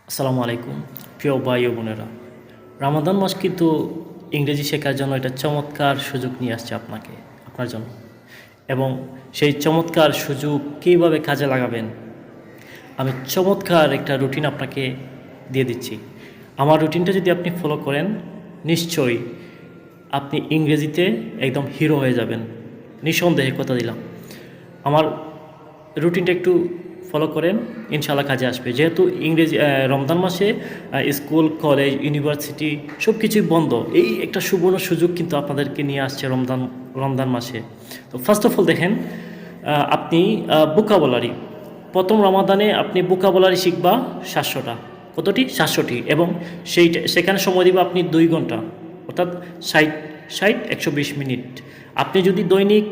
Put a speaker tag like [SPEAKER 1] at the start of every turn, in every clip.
[SPEAKER 1] আসসালামু আলাইকুম প্রিয় ভাই ও বোনেরা। রমাদান মাস কিন্তু ইংরেজি শেখার জন্য একটা চমৎকার সুযোগ নিয়ে আসছে আপনার জন্য, এবং সেই চমৎকার সুযোগ কীভাবে কাজে লাগাবেন আমি চমৎকার একটা রুটিন আপনাকে দিয়ে দিচ্ছি। আমার রুটিনটা যদি আপনি ফলো করেন, নিশ্চয়ই আপনি ইংরেজিতে একদম হিরো হয়ে যাবেন, নিঃসন্দেহে কথা দিলাম। আমার রুটিনটা একটু ফলো করেন, ইনশাল্লাহ কাজে আসবে। যেহেতু ইংরেজি রমজান মাসে স্কুল, কলেজ, ইউনিভার্সিটি সব কিছুই বন্ধ, এই একটা সুবর্ণ সুযোগ কিন্তু আপনাদেরকে নিয়ে আসছে রমজান মাসে। তো ফার্স্ট অফ অল দেখেন, আপনি ভোকাবুলারি প্রথম রমাদানে আপনি ভোকাবুলারি শিখবা 700টা। কতটি? 700টি। এবং সেখানে সময় দিব আপনি 2 ঘন্টা, অর্থাৎ 120 মিনিট। আপনি যদি দৈনিক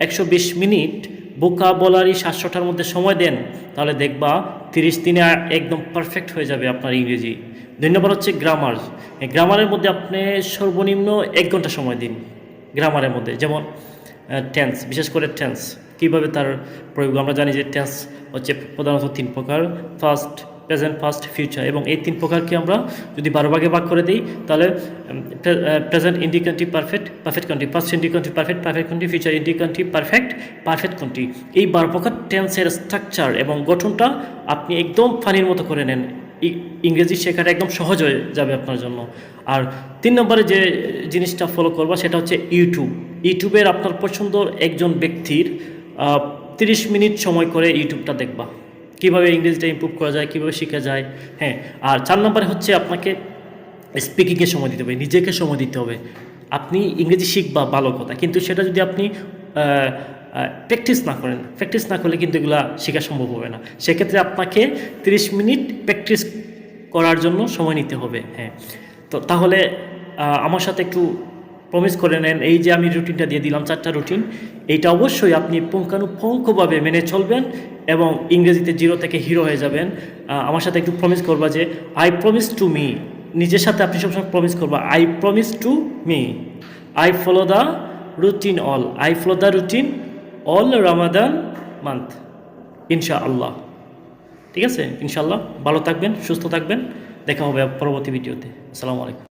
[SPEAKER 1] 120 মিনিট ভোকাবুলারি 700টার মধ্যে সময় দেন, তাহলে দেখবা 30 দিনে একদম পারফেক্ট হয়ে যাবে আপনার ইংরেজি। 2 নম্বর হচ্ছে গ্রামার। গ্রামারের মধ্যে আপনি সর্বনিম্ন 1 ঘন্টা সময় দিন গ্রামারের মধ্যে। যেমন টেন্স, বিশেষ করে টেন্স কীভাবে তার প্রয়োগ। আমরা জানি যে টেন্স হচ্ছে প্রধানত 3 প্রকার: ফার্স্ট, প্রেজেন্ট, পাস্ট, ফিউচার। এবং এই 3 প্রকারকে আমরা যদি 12 ভাগে ভাগ করে দিই, তাহলে present indicative perfect, perfect continue, past indicative perfect, perfect continue, future indicative perfect, perfect continue. এই 12 প্রকার টেন্সের স্ট্রাকচার এবং গঠনটা আপনি একদম ফানির মতো করে নেন, ইংরেজি শেখাটা একদম সহজ হয়ে যাবে আপনার জন্য। আর 3 নম্বরে যে জিনিসটা ফলো করবা সেটা হচ্ছে ইউটিউবের আপনার পছন্দের একজন ব্যক্তির 30 মিনিট সময় করে ইউটিউবটা দেখবা, কীভাবে ইংরেজিটা ইমপ্রুভ করা যায়, কীভাবে শেখা যায়। হ্যাঁ, আর 4 নম্বরে হচ্ছে আপনাকে স্পিকিংয়ে সময় দিতে হবে, নিজেকে সময় দিতে হবে। আপনি ইংরেজি শিখবা ভালো কথা, কিন্তু সেটা যদি আপনি প্র্যাকটিস না করলে কিন্তু এগুলো শেখা সম্ভব হবে না। সেক্ষেত্রে আপনাকে 30 মিনিট প্র্যাকটিস করার জন্য সময় নিতে হবে। হ্যাঁ, তো তাহলে আমার সাথে একটু প্রমিস করে নেন, এই যে আমি রুটিনটা দিয়ে দিলাম 4টা রুটিন, এইটা অবশ্যই আপনি পুঙ্খানুপুঙ্খভাবে মেনে চলবেন এবং ইংরেজিতে 0 থেকে হিরো হয়ে যাবেন। আমার সাথে একটু প্রমিস করবা যে আই প্রমিস টু মি, নিজের সাথে আপনি সবসময় প্রমিস করবা, I promise to me, I follow the routine all Ramadan month, ইনশাআল্লাহ। ঠিক আছে? ইনশাআল্লাহ। ভালো থাকবেন, সুস্থ থাকবেন। দেখা হবে পরবর্তী ভিডিওতে। আসসালামু আলাইকুম।